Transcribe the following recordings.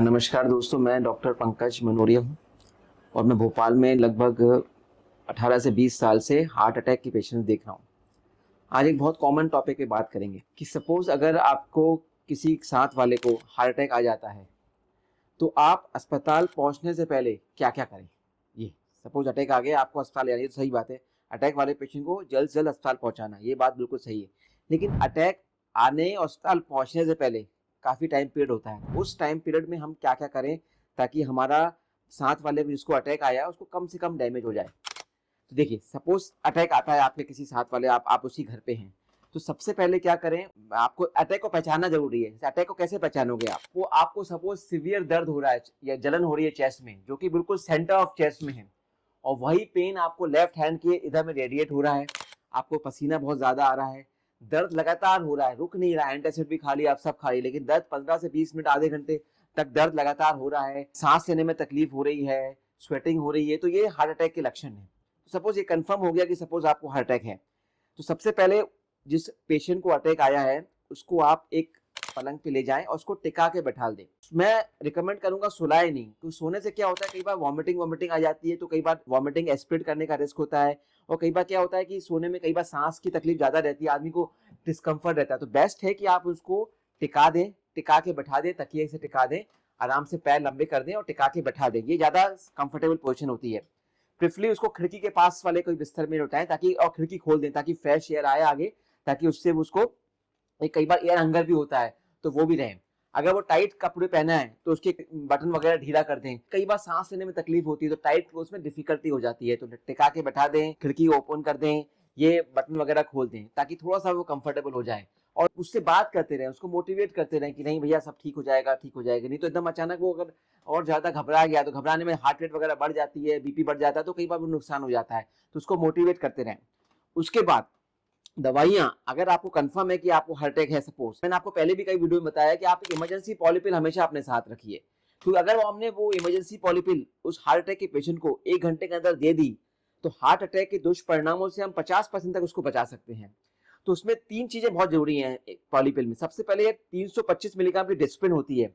नमस्कार दोस्तों, मैं डॉक्टर पंकज मनोरिया हूँ और मैं भोपाल में लगभग 18 से 20 साल से हार्ट अटैक के पेशेंट्स देख रहा हूँ। आज एक बहुत कॉमन टॉपिक पे बात करेंगे कि सपोज अगर आपको किसी साथ वाले को हार्ट अटैक आ जाता है तो आप अस्पताल पहुँचने से पहले क्या क्या करें। ये सपोज अटैक आ गया, आपको अस्पताल जाना है, तो सही बात है, अटैक वाले पेशेंट को जल्द से जल्द अस्पताल पहुँचाना, ये बात बिल्कुल सही है। लेकिन अटैक आने और अस्पताल पहुँचने से पहले काफ़ी टाइम पीरियड होता है। उस टाइम पीरियड में हम क्या क्या करें ताकि हमारा साथ वाले जिसको अटैक आया उसको कम से कम डैमेज हो जाए। तो देखिए, सपोज अटैक आता है आपके किसी साथ वाले, आप उसी घर पे हैं, तो सबसे पहले क्या करें, आपको अटैक को पहचानना जरूरी है। अटैक को कैसे पहचानोगे आप, वो आपको सपोज सीवियर दर्द हो रहा है या जलन हो रही है चेस्ट में, जो कि बिल्कुल सेंटर ऑफ चेस्ट में है, और वही पेन आपको लेफ्ट हैंड के इधर में रेडिएट हो रहा है, आपको पसीना बहुत ज्यादा आ रहा है, दर्द लगातार हो रहा है, रुक नहीं रहा है, एंटासिड भी खा लिया, आप सब खा लिया, लेकिन दर्द 15 से 20 मिनट आधे घंटे तक दर्द लगातार हो रहा है, सांस लेने में तकलीफ हो रही है, स्वेटिंग हो रही है, तो ये हार्ट अटैक के लक्षण है। सपोज ये कंफर्म हो गया कि सपोज आपको हार्ट अटैक है, तो सबसे पहले जिस पेशेंट को अटैक आया है उसको आप एक पलंग पे ले जाएं और उसको टिका के बैठा दें। मैं रिकमेंड करूंगा सुलाए नहीं, क्योंकि सोने से क्या होता है, कई बार वॉमिटिंग आ जाती है, तो कई बार वॉमिटिंग एस्पिरेट करने का रिस्क होता है, और कई बार क्या होता है कि सोने में कई बार सांस की तकलीफ ज्यादा रहती है, आदमी को डिस्कम्फर्ट रहता है। तो बेस्ट है कि आप उसको टिका दें, टिका के बैठा दें, तकिए से टिका दें, आराम से पैर लंबे कर दें और टिका के बैठा दें, ये ज्यादा कंफर्टेबल पोजिशन होती है। प्रिफरली उसको खिड़की के पास वाले कोई बिस्तर में उठाएं ताकि, और खिड़की खोल दें ताकि फ्रेश एयर आए आगे, ताकि उससे उसको एक कई बार एयर हंगर भी होता है तो वो भी रहे। अगर वो टाइट कपड़े पहना है तो उसके बटन वगैरह ढीला कर दें। कई बार सांस लेने में तकलीफ होती है तो टाइट क्लोथ में डिफिकल्टी हो जाती है, तो टिका के बैठा दें, खिड़की ओपन कर दें, ये बटन वगैरह खोल दें ताकि थोड़ा सा वो कंफर्टेबल हो जाए, और उससे बात करते रहें, उसको मोटिवेट करते रहें कि नहीं भैया सब ठीक हो जाएगा, ठीक हो जाएगा। नहीं तो एकदम अचानक वो अगर और ज्यादा घबरा गया तो घबराने में हार्ट रेट वगैरह बढ़ जाती है, बीपी बढ़ जाता है, तो कई बार वो नुकसान हो जाता है, तो उसको मोटिवेट करते रहें। उसके बाद दवाइयां, अगर आपको कंफर्म है कि आपको हार्ट अटैक है, सपोज मैंने आपको पहले भी कई वीडियो में बताया कि आप एक इमरजेंसी पॉलीपिल हमेशा अपने साथ रखिए, क्योंकि अगर हमने वो इमरजेंसी पॉलीपिल उस हार्ट अटैक के पेशेंट को 1 घंटे के अंदर दे दी तो हार्ट अटैक के दुष्परिणामों से हम 50% तक उसको बचा सकते हैं। तो उसमें 3 चीजें बहुत जरूरी हैं पॉलीपिल में। सबसे पहले 325 मिलीग्राम की डिस्प्रिन होती है,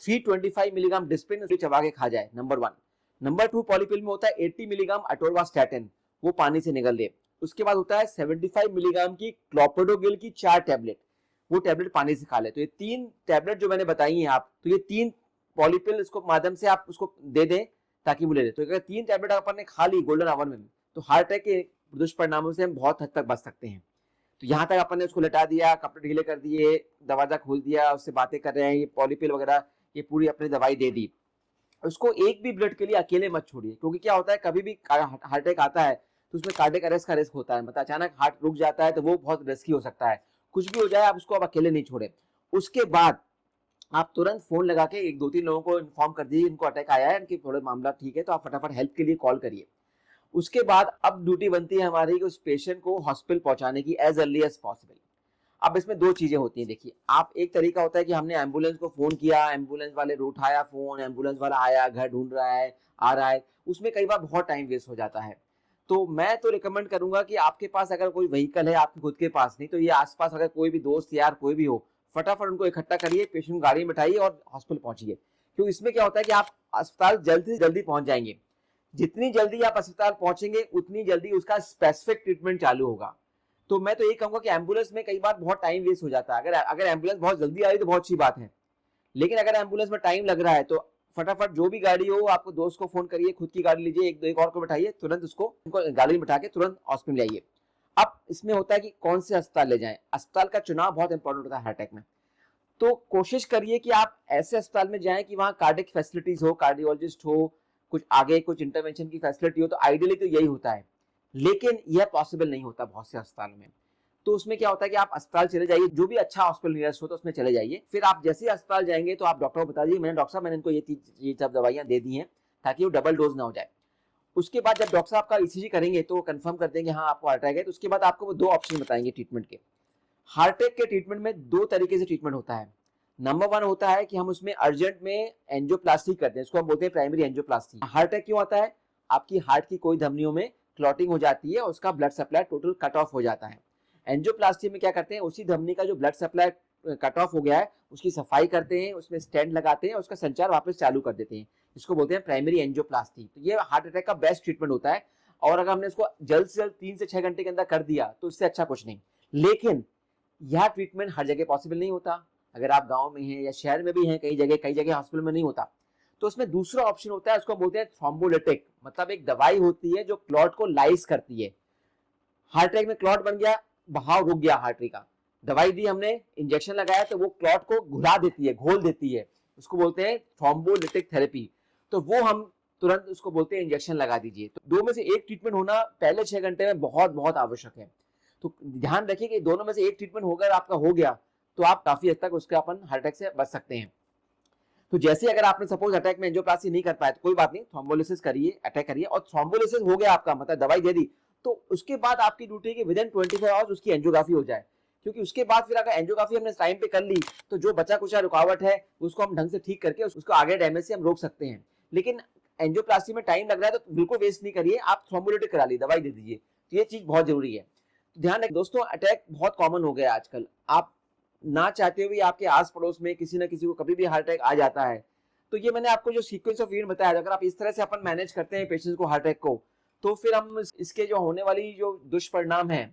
325 मिलीग्राम डिस्प्रिन चबा के खा जाए, नंबर 1। नंबर 2, पॉलीपिल में होता है 80 मिलीग्राम अटोरवास्टैटिन, वो पानी से निगल ले। उसके बाद होता है 75 मिलीग्राम की क्लोपिडोग्रिल की 4 टैबलेट, वो टैबलेट पानी से खा ले। तो ये 3 टैबलेट जो मैंने बताई हैं आप, तो ये 3 पॉलीपिल इसको माध्यम से आप उसको दे दें ताकि वो ले ले। तो अगर 3 टैबलेट अपन ने खा ली गोल्डन आवर में, तो हार्ट अटैक के दुष्परिणामों से हम बहुत हद तक बच सकते हैं। तो यहाँ तक अपन ने उसको लेटा दिया, कपड़े ढीले कर दिए, दरवाजा खोल दिया, उससे बातें कर रहे हैं, ये पॉलीपिल वगैरह ये पूरी अपनी दवाई दे दी। उसको एक भी ब्लड के लिए अकेले मत छोड़िए, क्योंकि क्या होता है कभी भी हार्ट अटैक आता है तो उसमें कार्डियक अरेस्ट का रिस्क होता है, मतलब अचानक हार्ट रुक जाता है तो वो बहुत रिस्की हो सकता है। कुछ भी हो जाए आप उसको अब अकेले नहीं छोड़े। उसके बाद आप तुरंत फोन लगा के 1-2-3 लोगों को इन्फॉर्म कर दीजिए इनको अटैक आया है, इनकी थोड़ा मामला ठीक है, तो आप फटाफट हेल्प के लिए कॉल करिए। उसके बाद अब ड्यूटी बनती है हमारी कि उस पेशेंट को हॉस्पिटल पहुंचाने की एज अर्ली एज पॉसिबल। अब इसमें 2 चीजें होती हैं। देखिए, आप एक तरीका होता है कि हमने एम्बुलेंस को फोन किया, एम्बुलेंस वाले ने उठाया फोन, एम्बुलेंस वाला आया, घर ढूंढ रहा है, आ रहा है, उसमें कई बार बहुत टाइम वेस्ट हो जाता है। तो मैं तो रिकमेंड करूंगा कि आपके पास अगर कोई व्हीकल है, आपके खुद के पास नहीं, तो ये आसपास अगर कोई भी दोस्त यार कोई भी हो, फटाफट उनको इकट्ठा करिए, पेशेंट गाड़ी में बैठाइए और हॉस्पिटल पहुंचिए। क्योंकि इसमें क्या होता है कि आप अस्पताल जल्दी से जल्दी पहुंच जाएंगे। जितनी जल्दी आप अस्पताल पहुंचेंगे उतनी जल्दी उसका स्पेसिफिक ट्रीटमेंट चालू होगा। तो मैं तो ये कहूंगा कि एम्बुलेंस में कई बार बहुत टाइम वेस्ट हो जाता है। अगर एम्बुलेंस बहुत जल्दी आ रही तो बहुत अच्छी बात है, लेकिन अगर एम्बुलेंस में टाइम लग रहा है तो फटाफट जो भी गाड़ी हो, आपको दोस्त को फोन करिए, खुद की गाड़ी लीजिए, एक और को बैठाइए, तुरंत उसको गाड़ी में बैठा के तुरंत हॉस्पिटल ले आइए। अब इसमें होता है कि कौन से अस्पताल ले जाएं। अस्पताल का चुनाव बहुत इंपॉर्टेंट होता है हार्ट अटैक में। तो कोशिश करिए कि आप ऐसे अस्पताल में जाएं कि वहां कार्डियक फैसिलिटीज हो, कार्डियोलॉजिस्ट हो, कुछ आगे कुछ इंटरवेंशन की फैसिलिटी हो, तो आइडियली तो यही होता है, लेकिन यह पॉसिबल नहीं होता बहुत से अस्पतालों में। तो उसमें क्या होता है कि आप अस्पताल चले जाइए, जो भी अच्छा हॉस्पिटल नियरेस्ट हो तो उसमें चले जाइए। फिर आप जैसे ही अस्पताल जाएंगे तो आप डॉक्टर को बता दीजिए मैंने डॉक्टर साहब मैंने इनको ये सब दवाइयां दे दी हैं, ताकि वो डबल डोज ना हो जाए। उसके बाद जब डॉक्टर साहब का ईसीजी करेंगे तो कंफर्म कर देंगे हाँ आपको हार्ट अटैक है, तो उसके बाद आपको वो 2 ऑप्शन बताएंगे ट्रीटमेंट के। हार्ट अटैक के ट्रीटमेंट में 2 तरीके से ट्रीटमेंट होता है। नंबर 1 होता है कि हम उसमें अर्जेंट में एंजियोप्लास्टी करते हैं, इसको हम बोलते हैं प्राइमरी एंजियोप्लास्टी। हार्ट अटैक क्यों आता है? आपकी हार्ट की कोई धमनियों में क्लॉटिंग हो जाती है, उसका blood supply total cut off हो जाता है। एंजियोप्लास्टी में क्या करते हैं, उसी धमनी का जो ब्लड सप्लाई कट ऑफ हो गया है उसकी सफाई करते हैं, उसमें स्टेंट लगाते हैं, उसका संचार वापस चालू कर देते हैं। इसको बोलते हैं प्राइमरी एंजियोप्लास्टी। तो ये हार्ट अटैक का बेस्ट ट्रीटमेंट होता है, और अगर हमने इसको जल्द से जल्द 3 से 6 घंटे के अंदर कर दिया तो इससे अच्छा कुछ नहीं। लेकिन यह ट्रीटमेंट हर जगह पॉसिबल नहीं होता। अगर आप गांव में हैं या शहर में भी हैं, कई जगह हॉस्पिटल में नहीं होता, तो उसमें दूसरा ऑप्शन होता है, उसको बोलते हैं थ्रोम्बोलिटिक। मतलब एक दवाई होती है जो क्लॉट को लाइस करती है। हार्ट अटैक में क्लॉट बन गया, बहाव रुक गया हार्टरी का, दवाई दी हमने, इंजेक्शन लगाया, तो वो क्लॉट को घुला देती है, घोल देती है, उसको बोलते हैं थ्रोम्बोलिटिक थेरेपी। तो वो हम तुरंत उसको बोलते हैं इंजेक्शन लगा दीजिए। तो दो में से एक ट्रीटमेंट होना पहले 6 घंटे में बहुत बहुत आवश्यक है। तो ध्यान रखिए कि दोनों में से एक ट्रीटमेंट होकर आपका हो गया तो आप काफी हद तक उसके अपन हार्ट अटैक से बच सकते हैं। तो जैसे अगर आपने सपोज अटैक में एंजियोप्लास्टी नहीं कर पाए तो कोई बात नहीं, थ्रोम्बोलिसिस करिए, अटैक करिए, और थ्रोम्बोलिसिस हो गया आपका, मतलब दवाई दे दी, तो उसके बाद आपकी ड्यूटी है कि विद इन 24 आवर्स उसकी एंजियोग्राफी हो जाए। क्योंकि उसके बाद फिर अगर एंजियोग्राफी हमने टाइम पे कर ली तो जो बचा कुछ रुकावट है उसको हम ढंग से ठीक करके उसको आगे डैमेज से हम रोक सकते हैं। लेकिन एंजियोप्लास्टी में टाइम लग रहा है तो बिल्कुल वेस्ट नहीं करिए, आप थ्रोम्बोलिटिक करा ली, दवाई दे दीजिए। तो ये चीज बहुत जरूरी है। तो ध्यान रखें दोस्तों, अटैक बहुत कॉमन हो गया आजकल। आप ना चाहते हुए आपके आस पड़ोस में किसी ना किसी को कभी भी हार्ट अटैक आ जाता है। तो ये मैंने आपको जो सीक्वेंस ऑफ इवेंट बताया, अगर आप इस तरह से अपन मैनेज करते हैं पेशेंट्स को हार्ट अटैक को, तो फिर हम इसके जो होने वाली जो दुष्परिणाम है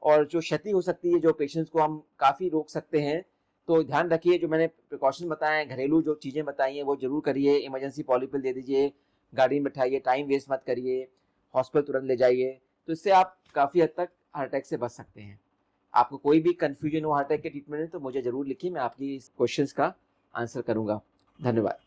और जो क्षति हो सकती है जो पेशेंट्स को, हम काफी रोक सकते हैं। तो ध्यान रखिए, जो मैंने प्रिकॉशन बताए हैं, घरेलू जो चीजें बताई हैं वो जरूर करिए। इमरजेंसी पॉलीपिल दे दीजिए, गाड़ी में बैठाइए, टाइम वेस्ट मत करिए, हॉस्पिटल तुरंत ले जाइए। तो इससे आप काफी हद तक हार्ट अटैक से बच सकते हैं। आपको कोई भी कंफ्यूजन हो हार्ट अटैक के ट्रीटमेंट में तो मुझे जरूर लिखिए, मैं आपकी क्वेश्चंस का आंसर करूंगा। धन्यवाद।